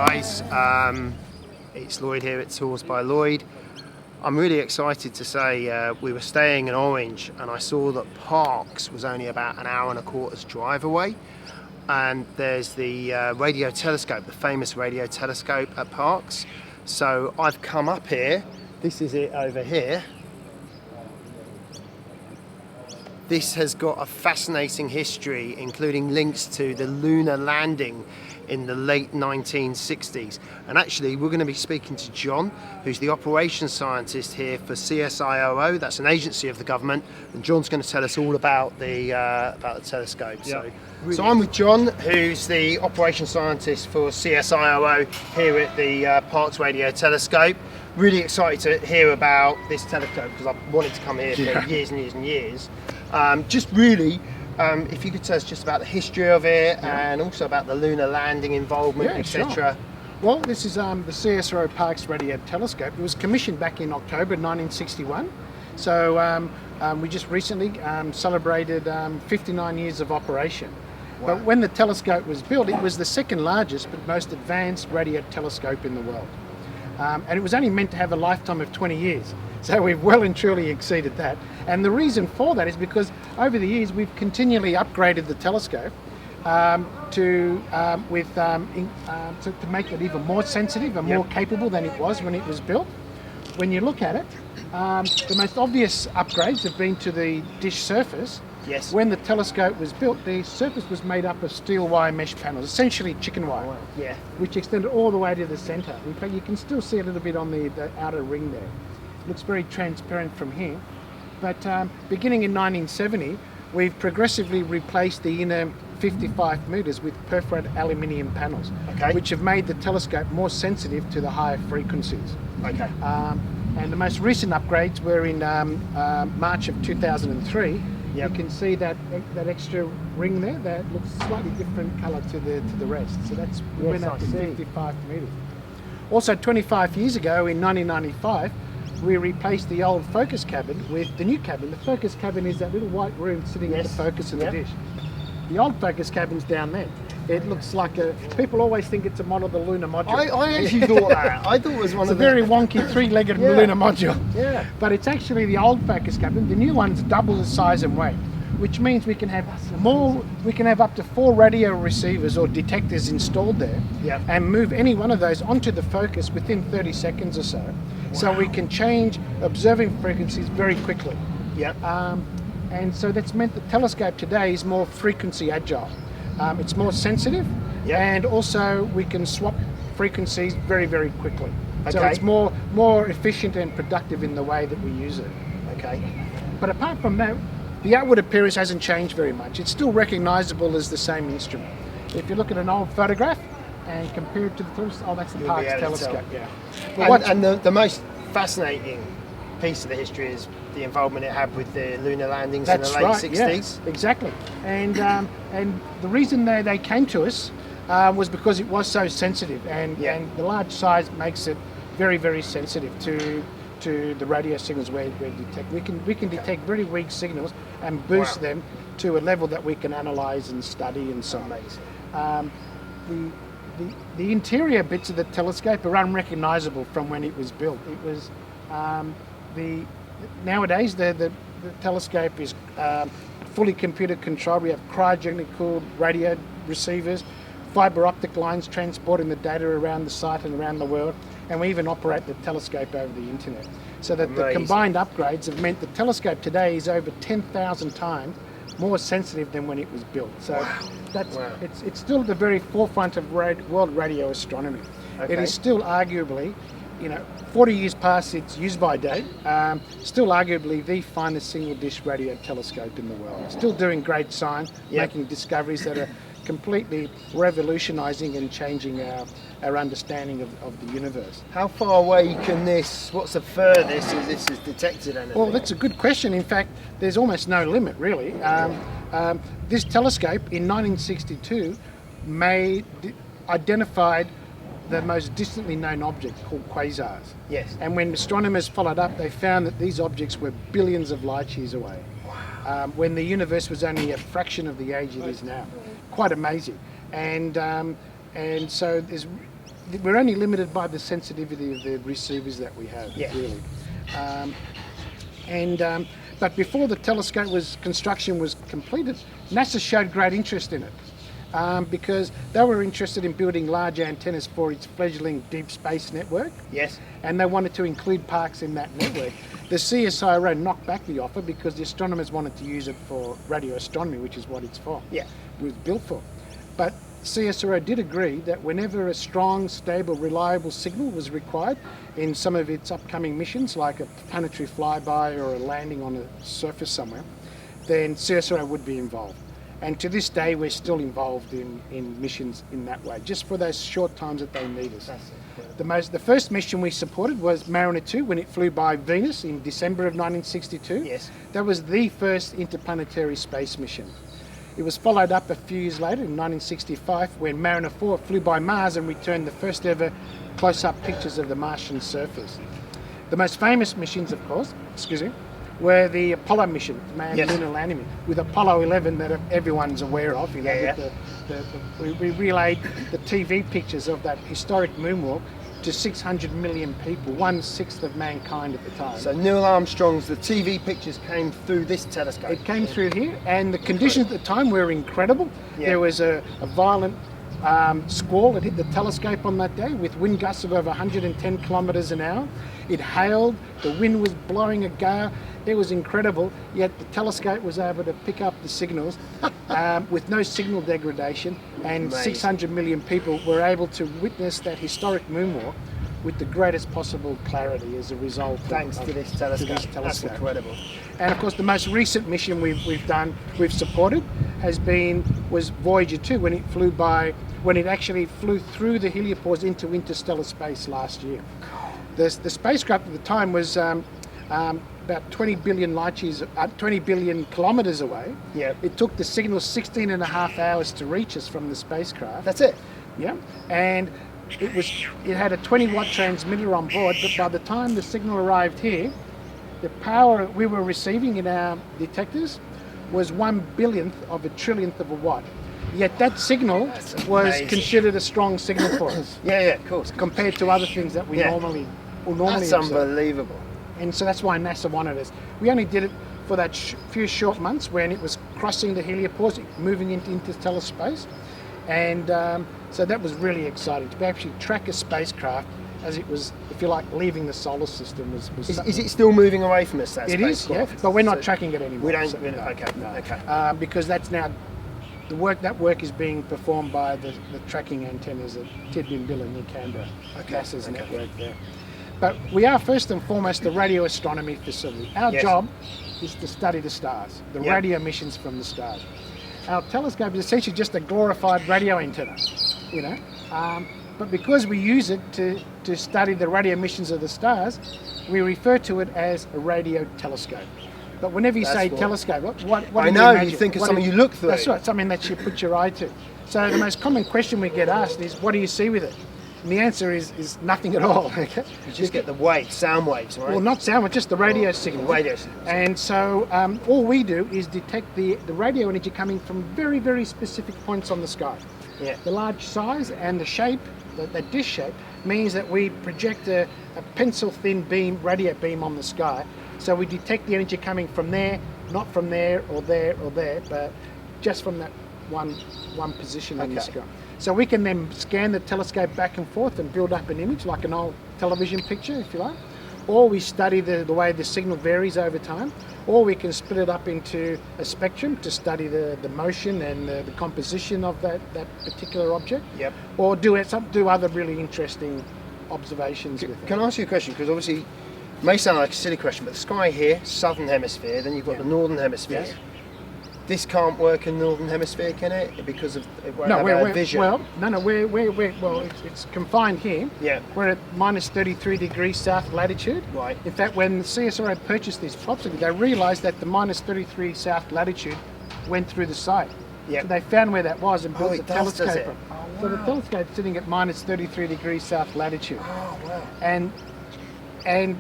guys, it's Lloyd here at Tours by Lloyd. I'm really excited to say we were staying in Orange and I saw that Parkes was only about an hour and a quarter's drive away, and there's the radio telescope, the famous radio telescope at Parkes. So I've come up here, this is it over here. This has got a fascinating history, including links to the lunar landing in the late 1960s. And actually, we're going to be speaking to John, who's the operations scientist here for CSIRO. That's an agency of the government. And John's going to tell us all about the telescope. Yeah, So I'm with John, who's the operations scientist for CSIRO here at the Parkes Radio Telescope. Really excited to hear about this telescope because I've wanted to come here for years and years and years. Just really, if you could tell us just about the history of it and also about the lunar landing involvement, etc. Sure. Well, this is the CSIRO Parkes Radio Telescope. It was commissioned back in October 1961. So we just recently celebrated 59 years of operation. Wow. But when the telescope was built, it was the second largest but most advanced radio telescope in the world. And it was only meant to have a lifetime of 20 years. So we've well and truly exceeded that. And the reason for that is because over the years we've continually upgraded the telescope to make it even more sensitive and more capable than it was when it was built. When you look at it, the most obvious upgrades have been to the dish surface. Yes. When the telescope was built, the surface was made up of steel wire mesh panels, essentially chicken wire, which extended all the way to the centre. In fact, you can still see a little bit on the outer ring there. It looks very transparent from here. But beginning in 1970, we've progressively replaced the inner 55 metres with perforated aluminium panels, which have made the telescope more sensitive to the higher frequencies. And the most recent upgrades were in March of 2003. You can see that extra ring there that looks slightly different colour to the rest. So that's we went up to 55 metres. Also, 25 years ago in 1995, we replaced the old focus cabin with the new cabin. The focus cabin is that little white room sitting at the focus of the dish. The old focus cabin's down there. It looks like people always think it's a model of the lunar module. I actually thought that. I thought it was one of the... It's a very wonky three-legged lunar module. Yeah. But it's actually the old focus cabin. The new one's double the size and weight, which means we can have more. We can have up to 4 radio receivers or detectors installed there, and move any one of those onto the focus within 30 seconds or so. Wow. So we can change observing frequencies very quickly. And so that's meant the telescope today is more frequency agile. It's more sensitive, and also we can swap frequencies very, very quickly. So it's more efficient and productive in the way that we use it. But apart from that, the outward appearance hasn't changed very much. It's still recognisable as the same instrument. If you look at an old photograph and compare it to the telescope, that's the Parkes telescope. And the most fascinating piece of the history is the involvement it had with the lunar landings in the late 60s. Yes, exactly. And the reason they came to us was because it was so sensitive, and the large size makes it very, very sensitive to the radio signals we detect. We can detect very weak signals and boost them to a level that we can analyse and study and so on. The interior bits of the telescope are unrecognisable from when it was built. It was nowadays the telescope is fully computer controlled. We have cryogenically cooled radio receivers, fibre optic lines transporting the data around the site and around the world, and we even operate the telescope over the internet. So that the combined upgrades have meant the telescope today is over 10,000 times more sensitive than when it was built. So it's still at the very forefront of world radio astronomy. It is still arguably, 40 years past its use-by date, still arguably the finest single-dish radio telescope in the world. Still doing great science, making discoveries that are completely revolutionising and changing our understanding of the universe. How far away can what's the furthest this has detected anything? Well, that's a good question. In fact, there's almost no limit, really. This telescope in 1962 identified the most distantly known object called quasars. Yes. And when astronomers followed up, they found that these objects were billions of light years away. When the universe was only a fraction of the age it is now. Quite amazing. And so we're only limited by the sensitivity of the receivers that we have, really. But before the telescope construction was completed, NASA showed great interest in it because they were interested in building large antennas for its fledgling deep space network. Yes. And they wanted to include Parkes in that network. The CSIRO knocked back the offer because the astronomers wanted to use it for radio astronomy, which is what it's for. Yeah. It was built for. But CSIRO did agree that whenever a strong, stable, reliable signal was required in some of its upcoming missions, like a planetary flyby or a landing on a surface somewhere, then CSIRO would be involved. And to this day, we're still involved in missions in that way, just for those short times that they need us. The first mission we supported was Mariner 2 when it flew by Venus in December of 1962. Yes. That was the first interplanetary space mission. It was followed up a few years later in 1965 when Mariner 4 flew by Mars and returned the first ever close-up pictures of the Martian surface. The most famous missions, of course, were the Apollo mission, manned lunar landing, with Apollo 11 that everyone's aware of. We relayed the TV pictures of that historic moonwalk to 600 million people, 1/6 of mankind at the time. So Neil Armstrong's, the TV pictures came through this telescope. It came through here, and the conditions at the time were incredible. Yeah. There was a violent squall that hit the telescope on that day with wind gusts of over 110 kilometres an hour. It hailed, the wind was blowing a gale. It was incredible, yet the telescope was able to pick up the signals with no signal degradation, and Amazing. 600 million people were able to witness that historic moonwalk with the greatest possible clarity as a result. Thanks to this telescope. That's incredible. And of course, the most recent mission we've supported was Voyager 2 when it actually flew through the heliopause into interstellar space last year. The spacecraft at the time was about 20 billion light years, 20 billion kilometres away. Yeah. It took the signal 16 and a half hours to reach us from the spacecraft. That's it. Yeah. And it had a 20-watt transmitter on board, but by the time the signal arrived here, the power we were receiving in our detectors was 1/1000th of a trillionth of a watt. Yet that signal was amazing. Considered a strong signal for us. Yeah, of course. Compared to other things that we normally That's observe. unbelievable. And so that's why NASA wanted us. We only did it for that few short months when it was crossing the heliopause, moving into interstellar space. And so that was really exciting to actually track a spacecraft as it was, if you like, leaving the solar system. Is it still moving away from us, that It is, spacecraft? yeah, but we're not tracking it anymore. We don't, No. okay. Because that's now, that work is being performed by the tracking antennas at Tidbinbilla near Canberra, NASA's network there. But we are first and foremost a radio astronomy facility. Our job is to study the stars, the radio emissions from the stars. Our telescope is essentially just a glorified radio antenna, but because we use it to study the radio emissions of the stars, we refer to it as a radio telescope. But whenever you say telescope, what I do know, you imagine? you think of something you look through. That's right, something that you put your eye to. So the most common question we get asked is, what do you see with it? And the answer is nothing at all. Okay? You just get the waves, sound waves, right? Well, not sound, but just the radio signal. Radio signals. And so all we do is detect the radio energy coming from very, very specific points on the sky. Yeah. The large size and the shape, the dish shape, means that we project a pencil-thin radio beam on the sky. So we detect the energy coming from there, not from there or there or there, but just from that one position in the sky. So we can then scan the telescope back and forth and build up an image like an old television picture, if you like. Or we study the way the signal varies over time. Or we can split it up into a spectrum to study the motion and the composition of that particular object. Yep. Or do other really interesting observations with it. Can I ask you a question? Because obviously, it may sound like a silly question, but the sky here, southern hemisphere, then you've got the northern hemisphere. Yes. This can't work in the northern hemisphere, can it? Because of it won't have we're vision. It's confined here. Yeah. We're at minus 33 degrees south latitude. Right. In fact, when CSIRO purchased this property, they realised that the minus 33 south latitude went through the site. Yep. So they found where that was and built the does telescope. it? So the telescope's sitting at minus 33 degrees south latitude. Oh, wow. And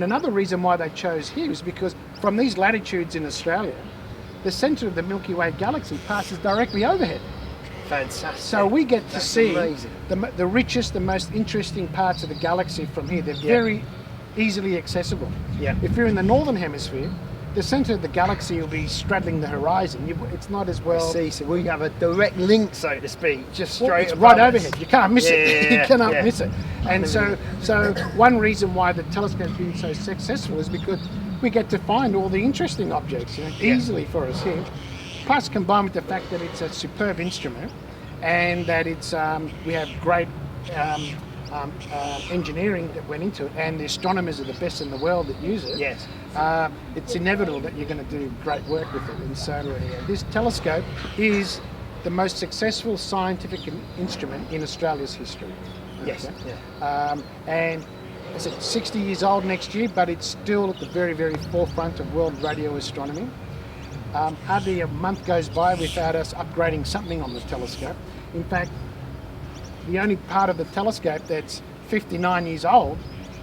another reason why they chose here is because from these latitudes in Australia, the centre of the Milky Way galaxy passes directly overhead. Fantastic. So we get to That's see amazing. the richest, the most interesting parts of the galaxy from here. They're very easily accessible. Yeah. If you're in the northern hemisphere, the centre of the galaxy will be straddling the horizon. It's not as well. I see, so we have a direct link, so to speak, just Well, straight it's above right us. overhead. You can't miss it. You cannot miss it. And so one reason why the telescope's been so successful is because we get to find all the interesting objects easily for us here. Plus, combined with the fact that it's a superb instrument, and that it's we have great engineering that went into it, and the astronomers are the best in the world that use it. Yes. It's inevitable that you're going to do great work with it. And so this telescope is the most successful scientific instrument in Australia's history. Yes. Okay? Yeah. And it's 60 years old next year, but it's still at the very, very forefront of world radio astronomy. Hardly a month goes by without us upgrading something on the telescope. In fact, the only part of the telescope that's 59 years old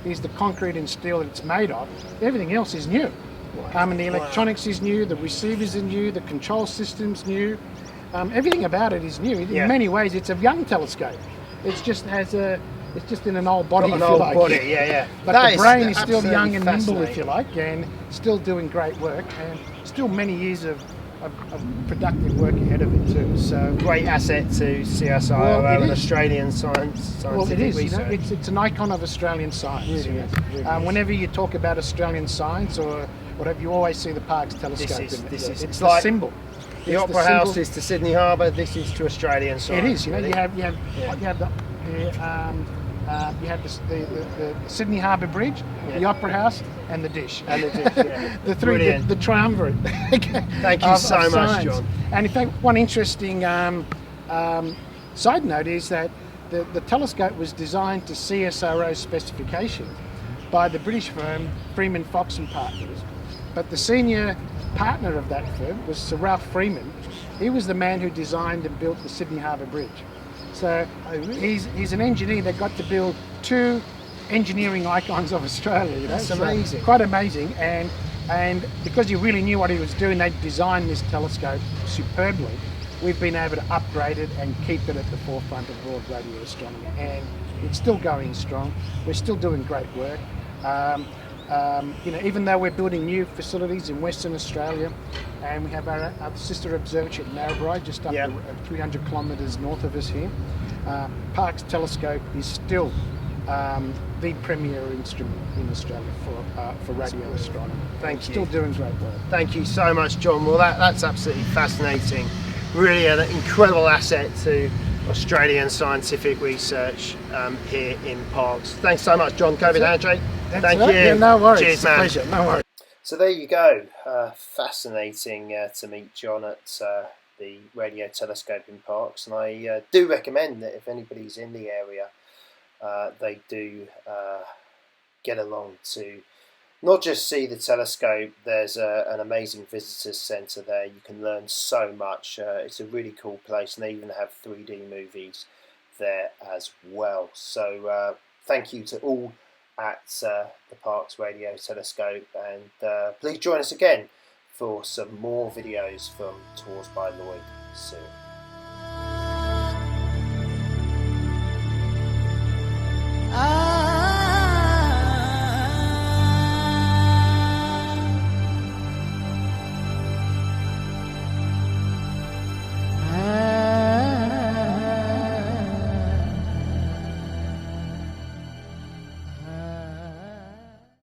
is the concrete and steel that it's made of. Everything else is new. And the electronics is new, the receivers are new, the control system's new. Everything about it is new. In many ways, it's a young telescope. It's just in an old body, Got an if you old like. body, yeah. But That the brain is still absolutely young and nimble, if fascinating. you like, and still doing great work, and still many years of productive work ahead of it too. So Great asset to CSIRO and Australian scientific well, it is. research. It's an icon of Australian science. Really is, really is. Whenever you talk about Australian science or whatever, you always see the Parkes telescope. It's It's like the symbol. The It's Opera symbol. House is to Sydney Harbour. This is to Australian science. It is. You know, really. you have the Sydney Harbour Bridge, the Opera House, and the dish. And the dish, yeah. The three, Brilliant. the triumvirate. Thank you so much, science. John. And in fact, one interesting side note is that the telescope was designed to CSIRO specification by the British firm Freeman Fox and Partners, but the senior partner of that firm was Sir Ralph Freeman. He was the man who designed and built the Sydney Harbour Bridge. So he's an engineer that got to build two engineering icons of Australia. You know? That's amazing. Quite amazing. And because he really knew what he was doing, they designed this telescope superbly. We've been able to upgrade it and keep it at the forefront of world radio astronomy. And it's still going strong. We're still doing great work. Even though we're building new facilities in Western Australia, and we have our sister observatory at Narrabri, just up 300 kilometres north of us here, Parkes Telescope is still the premier instrument in Australia for radio astronomy. Thank you. Still doing great work. Thank you so much, John. Well, that's absolutely fascinating. Really an incredible asset to Australian scientific research here in Parkes. Thanks so much, John. COVID handshake. Thank you. Yeah, no worries. Cheers, man. Pleasure. No worries. So there you go. Fascinating to meet John at the Radio Telescope in Parkes, and I do recommend that if anybody's in the area, they do get along to not just see the telescope. There's an amazing visitors centre there. You can learn so much. It's a really cool place, and they even have 3D movies there as well. So thank you to all at the Parkes Radio Telescope, and please join us again for some more videos from Tours by Lloyd soon.